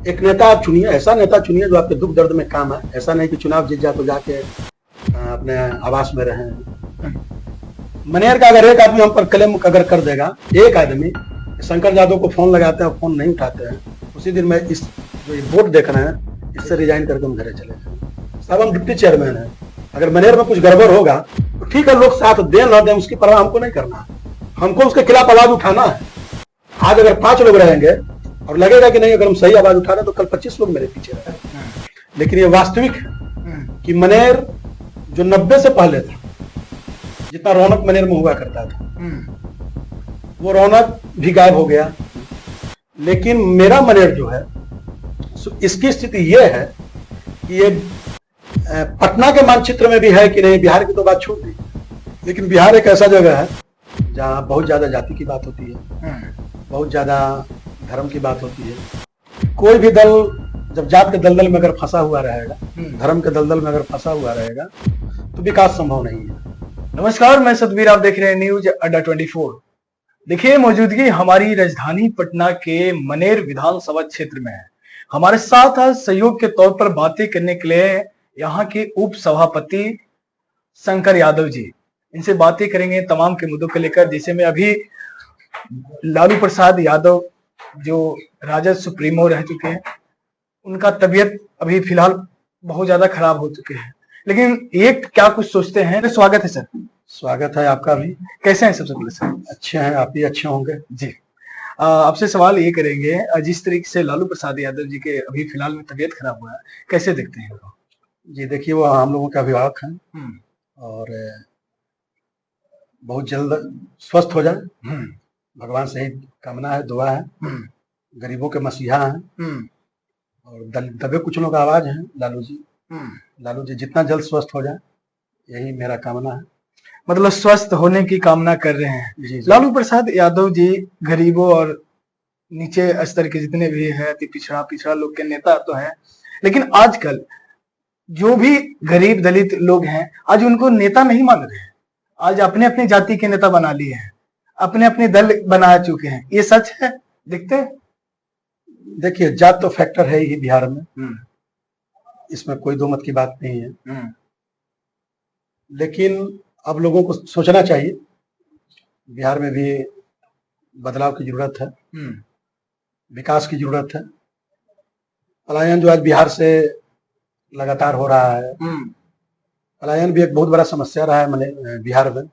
एक नेता आप चुनिए, ऐसा नेता चुनिए जो आपके दुख दर्द में काम है। ऐसा नहीं कि चुनाव जीत जाए तो जाके अपने आवास में रहें। मनेर का अगर एक आदमी हम पर क्लेम अगर कर देगा, एक आदमी, शंकर यादव को फोन लगाते हैं, फोन नहीं उठाते हैं, उसी दिन मैं इस जो बोर्ड देख रहे हैं इससे रिजाइन करके हम घरे चले जाए। साहब हम डिप्टी चेयरमैन है, अगर मनेर में कुछ गड़बड़ होगा तो ठीक है, लोग साथ दें ना दें उसकी परवाह हमको नहीं करना है, हमको उसके खिलाफ आवाज उठाना है। आज अगर 5 लोग रहेंगे और लगेगा कि नहीं अगर हम सही आवाज उठा रहे तो कल 25 लोग मेरे पीछे रहेंगे। लेकिन ये वास्तविक है कि मनेर जो 90 से पहले था, जितना रौनक मनेर में हुआ करता था, वो रौनक भी गायब हो गया। लेकिन मेरा मनेर जो है इसकी स्थिति ये है कि ये पटना के मानचित्र में भी है कि नहीं, बिहार की तो बात छूट गई, लेकिन बिहार एक ऐसा जगह है जहाँ बहुत ज्यादा जाति की बात होती है, बहुत ज्यादा धर्म की बात होती है। कोई भी दल जब जात के दलदल में अगर फंसा हुआ रहेगा, धर्म के दलदल में अगर फंसा हुआ रहेगा तो विकास संभव नहीं है। नमस्कार, मैं सतवीर, आप देख रहे हैं न्यूज अड्डा 24। देखिए, मौजूदगी हमारी राजधानी पटना के मनेर विधानसभा क्षेत्र में है। हमारे साथ आज सहयोग के तौर पर बातें करने के लिए यहाँ के उप सभापति शंकर यादव जी, इनसे बातें करेंगे तमाम के मुद्दों को लेकर। जैसे में अभी लालू प्रसाद यादव जो राजद सुप्रीमो रह चुके हैं, उनका तबीयत अभी फिलहाल बहुत ज्यादा खराब हो चुके हैं, लेकिन ये क्या कुछ सोचते हैं। स्वागत है सर। स्वागत है आपका भी। कैसे हैं सबसे पहले सर? अच्छे हैं, आप भी अच्छे होंगे जी। आपसे सवाल ये करेंगे, जिस तरीके से लालू प्रसाद यादव जी के अभी फिलहाल में तबीयत खराब हुआ है, कैसे देखते हैं? जी देखिए, वो हम लोगों के अभिभावक हैं और बहुत जल्द स्वस्थ हो जाए, भगवान से ही कामना है, दुआ है। गरीबों के मसीहा हैं और दबे कुचलों का आवाज है लालू जी। लालू जी जितना जल्द स्वस्थ हो जाए यही मेरा कामना है। मतलब स्वस्थ होने की कामना कर रहे हैं। जी। लालू प्रसाद यादव जी गरीबों और नीचे स्तर के जितने भी है, अति पिछड़ा लोग के नेता तो हैं, लेकिन आजकल जो भी गरीब दलित लोग हैं आज उनको नेता नहीं मान रहे हैं। आज अपने अपने जाति के नेता बना लिए हैं, अपने अपने दल बना चुके हैं। ये सच है? देखते हैं। देखिए, जात तो फैक्टर है ही बिहार में, इसमें कोई दो मत की बात नहीं है। लेकिन अब लोगों को सोचना चाहिए, बिहार में भी बदलाव की जरूरत है, विकास की जरूरत है। पलायन जो आज बिहार से लगातार हो रहा है, पलायन भी एक बहुत बड़ा समस्या रहा है बिहार में।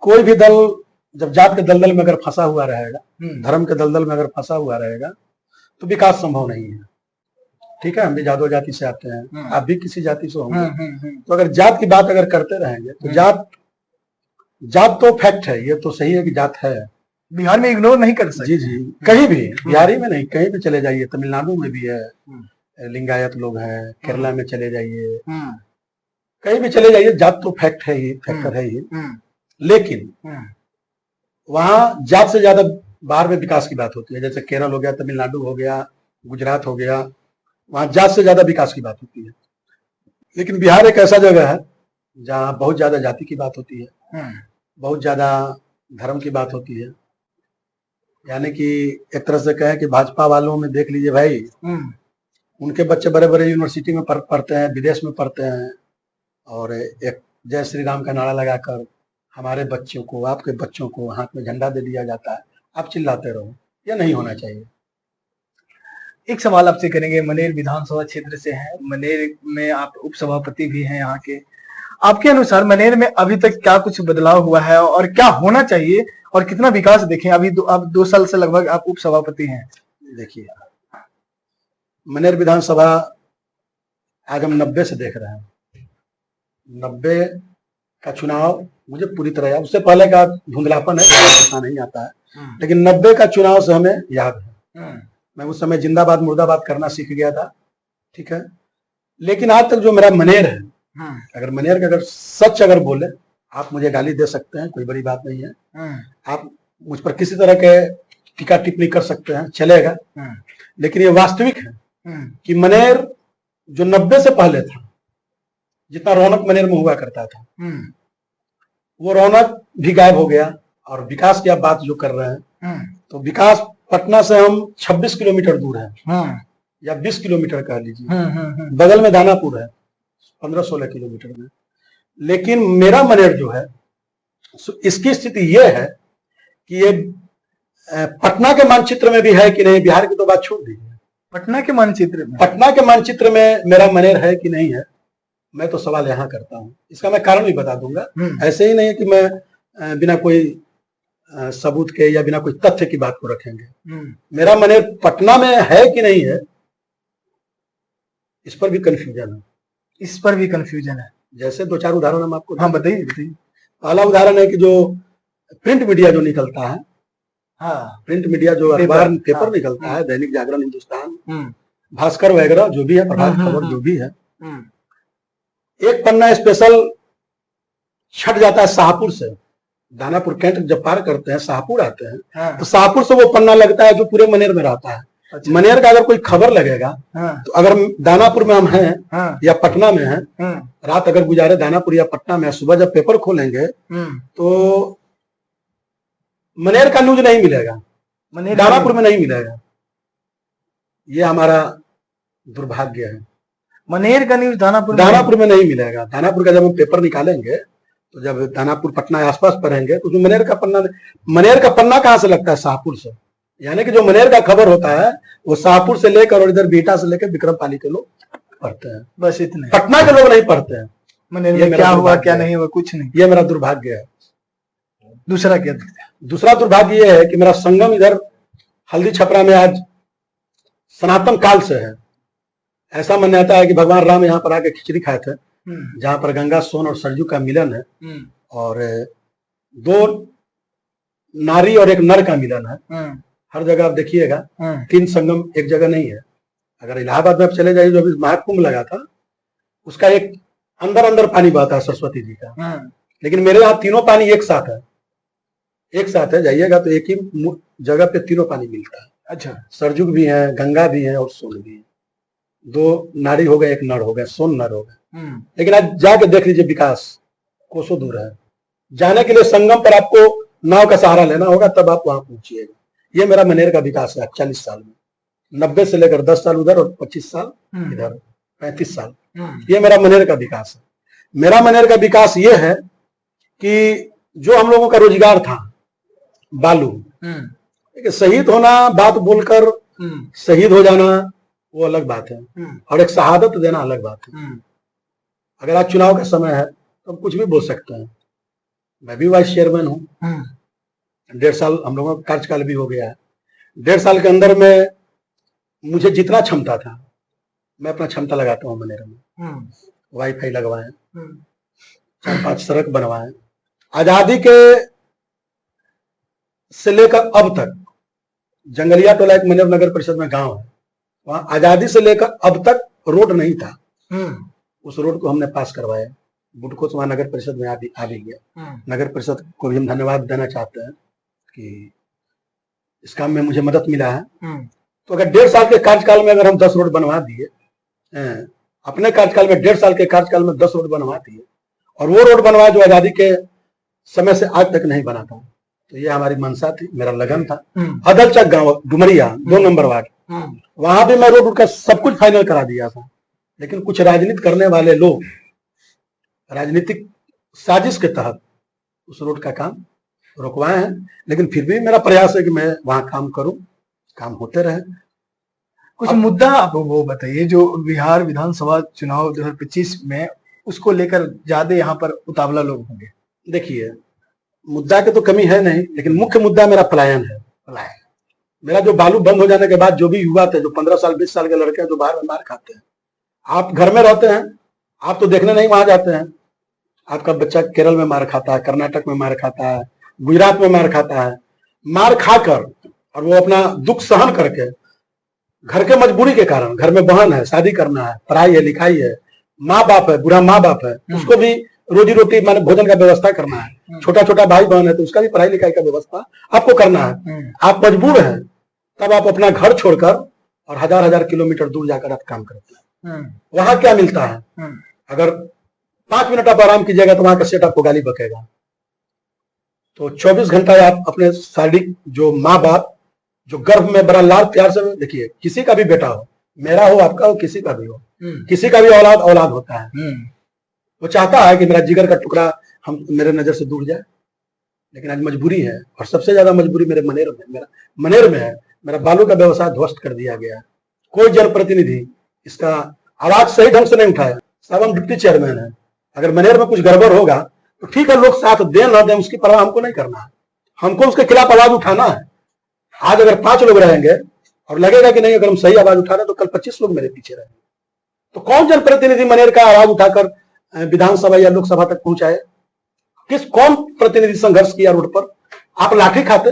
कोई भी दल जब जात के दलदल में अगर फंसा हुआ रहेगा, धर्म के दलदल में अगर फंसा हुआ रहेगा तो विकास संभव नहीं है। ठीक है, हम भी जादव जाति से आते हैं, आप भी किसी जाति से होंगे। तो अगर जात की बात अगर करते रहेंगे तो जात तो फैक्ट है, ये तो सही है कि जात है, बिहार में इग्नोर नहीं कर सकते। जी, कहीं भी, बिहारी में नहीं, कहीं भी चले जाइए, तमिलनाडु में भी है लिंगायत लोग हैं, केरला में चले जाइए, कहीं भी चले जाइए, जात तो फैक्ट है ही, फैक्टर है ही। लेकिन वहां जात से ज्यादा बाहर में विकास की बात होती है। जैसे केरल हो गया, तमिलनाडु हो गया, गुजरात हो गया, वहां जात से ज्यादा विकास की बात होती है। लेकिन बिहार एक ऐसा जगह है जहाँ बहुत ज्यादा जाति की बात होती है, बहुत ज्यादा धर्म की बात होती है। यानी कि एक तरह से कहें कि भाजपा वालों में देख लीजिए भाई, उनके बच्चे बड़े बड़े यूनिवर्सिटी में पढ़ते हैं, विदेश में पढ़ते हैं, और एक जय श्री राम का नारा लगाकर हमारे बच्चों को, आपके बच्चों को हाथ में झंडा दे दिया जाता है, आप चिल्लाते रहो। यह नहीं होना चाहिए। एक सवाल आपसे करेंगे, मनेर विधानसभा क्षेत्र से हैं, मनेर में आप उप सभापति भी हैं यहाँ के। आपके अनुसार मनेर में अभी तक क्या कुछ बदलाव हुआ है और क्या होना चाहिए और कितना विकास देखें? अभी आप 2 साल से लगभग आप उप सभापति हैं। देखिए, मनेर विधानसभा आज हम 90 से देख रहे हैं। 90 का चुनाव मुझे पूरी तरह याद, उससे पहले का धुंधलापन है, पता नहीं आता है, लेकिन 90 का चुनाव से हमें याद है। मैं उस समय जिंदाबाद मुर्दाबाद करना सीख गया था। ठीक है, लेकिन आज तक जो मेरा मनेर है, अगर मनेर का अगर सच अगर बोले, आप मुझे गाली दे सकते हैं, कोई बड़ी बात नहीं है, आप मुझ पर किसी तरह के टीका टिप्पणी कर सकते हैं, चलेगा। लेकिन ये वास्तविक है कि मनेर जो 90 से पहले था, जितना रौनक मनेर में हुआ करता था, वो रौनक भी गायब हो गया। और विकास की आप बात जो कर रहे हैं, तो विकास पटना से हम 26 किलोमीटर दूर है, या 20 किलोमीटर कह लीजिए। बगल में दानापुर है 15-16 किलोमीटर में। लेकिन मेरा मनेर जो है इसकी स्थिति यह है कि ये पटना के मानचित्र में भी है कि नहीं, बिहार की तो बात छोड़ दीजिए, पटना के मानचित्र में मेरा मनेर है कि नहीं है, मैं तो सवाल यहाँ करता हूँ। इसका मैं कारण भी बता दूंगा। ऐसे ही नहीं है कि मैं बिना कोई सबूत के या बिना कोई तथ्य की बात को रखेंगे। मेरा मनेर पटना में है कि नहीं है, इस पर भी कंफ्यूजन है। जैसे 2-4 उदाहरण हम आपको, हाँ बताइए। पहला उदाहरण है कि जो प्रिंट मीडिया जो निकलता है, प्रिंट मीडिया जो अखबार पेपर निकलता है, दैनिक जागरण, हिंदुस्तान, भास्कर वगैरह जो भी है, प्रभात खबर जो भी है, एक पन्ना स्पेशल छट जाता है शाहपुर से। दानापुर कैंट जब पार करते हैं शाहपुर आते हैं, तो शाहपुर से वो पन्ना लगता है जो पूरे मनेर में रहता है। अच्छा। मनेर का अगर कोई खबर लगेगा, तो अगर दानापुर में हम हैं या पटना में हैं, रात अगर गुजारे दानापुर या पटना में, सुबह जब पेपर खोलेंगे तो मनेर का न्यूज नहीं मिलेगा, दानापुर में नहीं मिलेगा। ये हमारा दुर्भाग्य है। मनेर का न्यूज दानापुर में नहीं मिलेगा। दानापुर का जब हम पेपर निकालेंगे, तो जब दानापुर पटना आसपास पढ़ेंगे, तो मनेर का पन्ना कहां से लगता है? शाहपुर से। यानी कि जो मनेर का खबर होता है वो शाहपुर से लेकर और इधर बीटा से लेकर विक्रमपाली के लोग पढ़ते हैं, बस इतने। पटना के लोग नहीं पढ़ते हैं। मनेर में क्या हुआ क्या नहीं हुआ कुछ नहीं, ये मेरा दुर्भाग्य है। दूसरा क्या? दूसरा दुर्भाग्य ये है कि मेरा संगम इधर हल्दी छपरा में आज सनातन काल से है। ऐसा मान्यता है कि भगवान राम यहाँ पर आके खिचड़ी खाए थे, जहां पर गंगा, सोन और सरजू का मिलन है, और 2 नारी और 1 नर का मिलन है। हर जगह आप देखिएगा 3 संगम एक जगह नहीं है। अगर इलाहाबाद में आप चले जाइए, जो अभी महाकुंभ लगा था, उसका एक अंदर पानी बहता है सरस्वती जी का, लेकिन मेरे यहाँ तीनों पानी एक साथ है। जाइएगा तो एक ही जगह पे तीनों पानी मिलता है। अच्छा। सरजुग भी है, गंगा भी है और सोन भी है। 2 नारी हो गए, 1 नर हो गए, सोन नर हो गए। लेकिन आज जाके देख लीजिए, विकास कोसों दूर है। जाने के लिए संगम पर आपको नाव का सहारा लेना होगा, तब आप वहां पहुंचिएगा। ये मेरा मनेर का विकास है 40 साल में। 90 से लेकर 10 साल उधर और 25 साल इधर, 35 साल। ये मेरा मनेर का विकास है। मेरा मनेर का विकास ये है कि जो हम लोगों का रोजगार था, बालू, शहीद होना, बात बोलकर शहीद हो जाना वो अलग बात है, और एक शहादत देना अलग बात है। अगर आज चुनाव का समय है तो हम कुछ भी बोल सकते हैं। मैं भी वाइस चेयरमैन हूँ, 1.5 साल हम लोगों का कार्यकाल भी हो गया है। 1.5 साल के अंदर में मुझे जितना क्षमता था, मैं अपना क्षमता लगाता हूँ मनेर में। वाईफाई लगवाए, 4-5 सड़क बनवाए। आजादी के से लेकर अब तक जंगलिया टोला एक मनेर नगर परिषद में गांव है, वहां आजादी से लेकर अब तक रोड नहीं था। उस रोड को हमने पास करवाया। बुटको वहां नगर परिषद में आ भी गया। नगर परिषद को भी हम धन्यवाद देना चाहते हैं कि इस काम में मुझे मदद मिला है। तो अगर 1.5 साल के कार्यकाल में अगर हम 10 रोड बनवा दिए, अपने कार्यकाल में 1.5 साल के कार्यकाल में 10 रोड बनवा दिए, और वो रोड बनवाए जो आजादी के समय से आज तक नहीं बना था, तो ये हमारी मंशा थी, मेरा लगन था। अदलचक गांव, डुमरिया 2 नंबर वार्ड, वहां भी मैं रोड का सब कुछ फाइनल करा दिया था। लेकिन कुछ राजनीति करने वाले लोग राजनीतिक साजिश के तहत उस रोड का काम रुकवाए हैं। लेकिन फिर भी मेरा प्रयास है कि मैं वहां काम करूं, काम होते रहे। कुछ मुद्दा आप वो बताइए जो बिहार विधानसभा चुनाव 2025 में, उसको लेकर ज्यादा यहाँ पर उतावला लोग होंगे। देखिए, मुद्दा की तो कमी है नहीं, लेकिन मुख्य मुद्दा मेरा पलायन है। मेरा जो बालू बंद हो जाने के बाद जो भी युवा थे, जो 15 साल 20 साल के लड़के हैं, जो बाहर में मार खाते हैं, आप घर में रहते हैं, आप तो देखने नहीं वहां जाते हैं। आपका बच्चा केरल में मार खाता है, कर्नाटक में मार खाता है, गुजरात में मार खाता है। मार खाकर और वो अपना दुख सहन करके, घर के मजबूरी के कारण, घर में बहन है, शादी करना है, पढ़ाई है, लिखाई है, माँ बाप है, बुरा माँ बाप है, उसको भी रोजी रोटी माने भोजन का व्यवस्था करना है। छोटा छोटा भाई बहन है तो उसका भी पढ़ाई लिखाई का व्यवस्था आपको करना है। आप मजबूर हैं, तब आप अपना घर छोड़कर और हजार किलोमीटर दूर जाकर आप काम करते हैं। वहां क्या मिलता है? अगर 5 मिनट आप आराम कीजिएगा तो वहां का सेट आपको गाली बकेगा। तो 24 घंटा आप अपने शारीरिक जो माँ बाप जो गर्भ में बड़ा लाल प्यार से, देखिए किसी का भी बेटा हो, मेरा हो, आपका हो, किसी का भी हो, किसी का भी औलाद औलाद होता है। वो चाहता है कि मेरा जिगर का टुकड़ा हम मेरे नजर से दूर जाए, लेकिन आज मजबूरी है, और सबसे ज्यादा मजबूरी मेरे मनेर में, मेरा मनेर में है। मेरा बालू का व्यवसाय ध्वस्त कर दिया गया। कोई जनप्रतिनिधि इसका आवाज सही ढंग से नहीं उठाया। साहब हम डिप्टी चेयरमैन है, अगर मनेर में कुछ गड़बड़ होगा तो ठीक है, लोग साथ दें ना दें उसकी परवाह हमको नहीं करना है, हमको उसके खिलाफ आवाज उठाना है। आज अगर 5 लोग रहेंगे और लगेगा कि नहीं अगर हम सही आवाज उठा रहे तो कल 25 लोग मेरे पीछे रहेंगे, तो कौन जनप्रतिनिधि मनेर का आवाज उठाकर विधानसभा या लोकसभा तक पहुंचाए? कौन प्रतिनिधि संघर्ष किया रोड पर? आप लाठी खाते,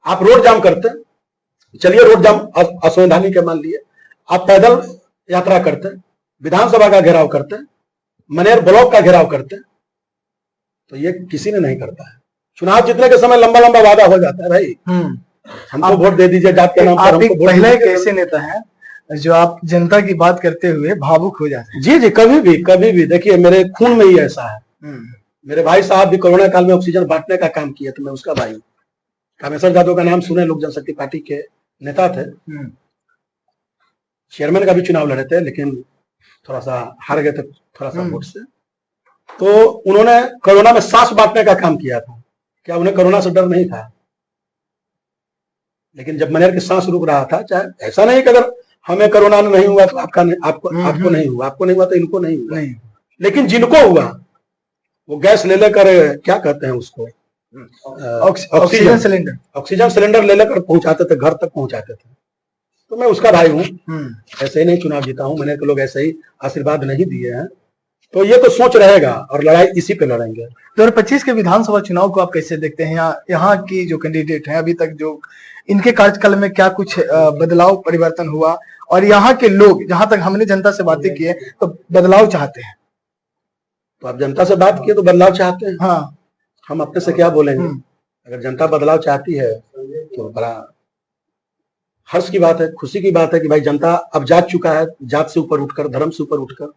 आप रोड जाम करते, चलिए रोड जाम असंवैधानिक मान लिए, आप पैदल यात्रा करते, विधानसभा का घेराव करते, मनेर ब्लॉक का घेराव करते, तो ये किसी ने नहीं करता है। चुनाव जीतने के समय लंबा लंबा वादा हो जाता है, भाई हमको वोट दे दीजिए जात के नाम पर। आप एक पहले एक ऐसे नेता हैं जो आप जनता की बात करते हुए भावुक हो जाते हैं। जी जी, कभी भी देखिए मेरे खून में ही ऐसा है। मेरे भाई साहब भी कोरोना काल में ऑक्सीजन बांटने का काम किया, तो मैं उसका भाई हूँ। कामेश्वर यादव का नाम सुने, लोक जनशक्ति पार्टी के नेता थे, चेयरमैन का भी चुनाव लड़े थे, लेकिन थोड़ा सा हार गए थे, थोड़ा सा वोट से। तो उन्होंने कोरोना में सांस बांटने का काम किया था। क्या उन्हें कोरोना से डर नहीं था? लेकिन जब मनेर की सांस रुक रहा था, चाहे ऐसा नहीं कि अगर हमें कोरोना नहीं हुआ तो आपको नहीं हुआ, आपको नहीं हुआ तो इनको नहीं हुआ, लेकिन जिनको हुआ वो गैस ले लेकर, क्या कहते हैं उसको, ऑक्सीजन सिलेंडर ले लेकर पहुंचाते थे, घर तक पहुंचाते थे। तो मैं उसका भाई हूँ, ऐसे ही नहीं चुनाव जीता हूँ, मनेर के लोग ऐसे ही आशीर्वाद नहीं दिए हैं। तो ये तो सोच रहेगा और लड़ाई इसी पे लड़ेंगे। 2025 के विधानसभा चुनाव को आप कैसे देखते हैं? यहाँ की जो कैंडिडेट हैं अभी तक, जो इनके कार्यकाल में क्या कुछ बदलाव परिवर्तन हुआ, और यहाँ के लोग, जहां तक हमने जनता से बातें की है, तो बदलाव चाहते हैं। तो आप जनता से बात किए तो बदलाव चाहते हैं। हाँ, हम अपने से क्या बोलेंगे? अगर जनता बदलाव चाहती है तो बड़ा हर्ष की बात है, खुशी की बात है कि भाई जनता अब जाग चुका है, जात से ऊपर उठकर, धर्म से ऊपर उठकर।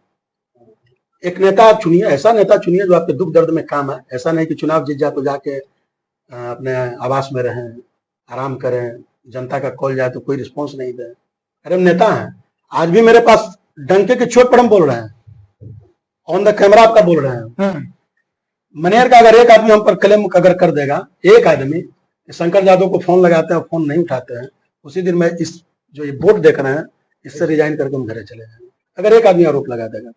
एक नेता आप चुनिए, ऐसा नेता चुनिए जो आपके दुख दर्द में काम है। ऐसा नहीं कि चुनाव जीत जाए तो जाके अपने आवास में रहें, आराम करें, जनता का कॉल जाए तो कोई रिस्पॉन्स नहीं दे। अरे हम नेता हैं, आज भी मेरे पास डंके की चोट पर हम बोल रहे हैं, ऑन द कैमरा आपका बोल रहे हैं। मनेर का अगर एक आदमी हम पर क्लेम अगर कर देगा, एक आदमी, शंकर यादव को फोन लगाते हैं, फोन नहीं उठाते हैं, उसी दिन मैं इस जो ये बोर्ड देख रहे हैं इससे रिजाइन करके हम घरे चले जाएंगे। अगर एक आदमी आरोप लगा देगा,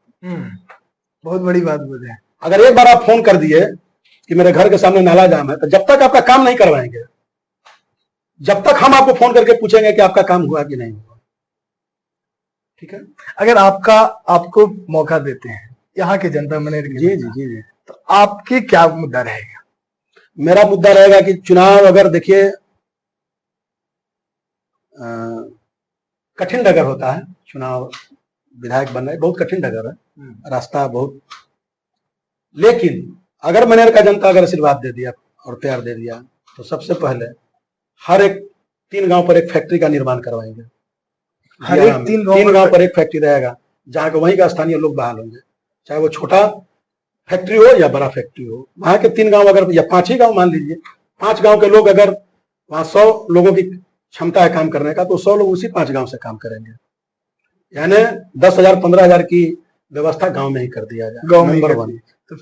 बहुत बड़ी बात बोले हैं। अगर एक बार आप फोन कर दिए कि मेरे घर के सामने नाला जाम है, तो जब तक आपका काम नहीं करवाएंगे, जब तक हम आपको फोन करके पूछेंगे कि आपका काम हुआ कि नहीं हुआ। ठीक है, अगर आपको मौका देते हैं यहाँ के जनता मनेर के, जी जी जी जी, तो आपकी क्या मुद्दा रहेगा? मेरा मुद्दा रहेगा कि चुनाव, अगर देखिए कठिन डगर होता है चुनाव, विधायक बनना बहुत कठिन डगर है, रास्ता बहुत, लेकिन अगर मनेर का जनता अगर आशीर्वाद दे दिया और प्यार दे दिया तो सबसे पहले हर एक 3 गांव पर एक फैक्ट्री का निर्माण करवाएंगे। हर एक 3 गांव पर एक फैक्ट्री रहेगा जहाँ के वहीं का स्थानीय लोग बहाल होंगे, चाहे वो छोटा फैक्ट्री हो या बड़ा फैक्ट्री हो। वहां के 3 गांव अगर, या 5 ही गांव मान लीजिए, 5 गांव के लोग अगर वहां 100 लोगों की क्षमता है काम करने का, तो 100 लोग उसी 5 गांव से काम करेंगे। यानी 10,000 15,000 की व्यवस्था गांव में ही कर दिया जाए। गांव में नंबर 1। तो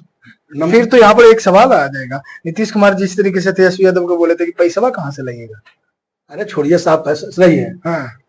फिर तो यहाँ पर एक सवाल आ जाएगा, नीतीश कुमार जिस तरीके से तेजस्वी यादव को बोले थे कि पैसा कहाँ से लगेगा? अरे छोड़िए साहब, पैसा सही है, हाँ,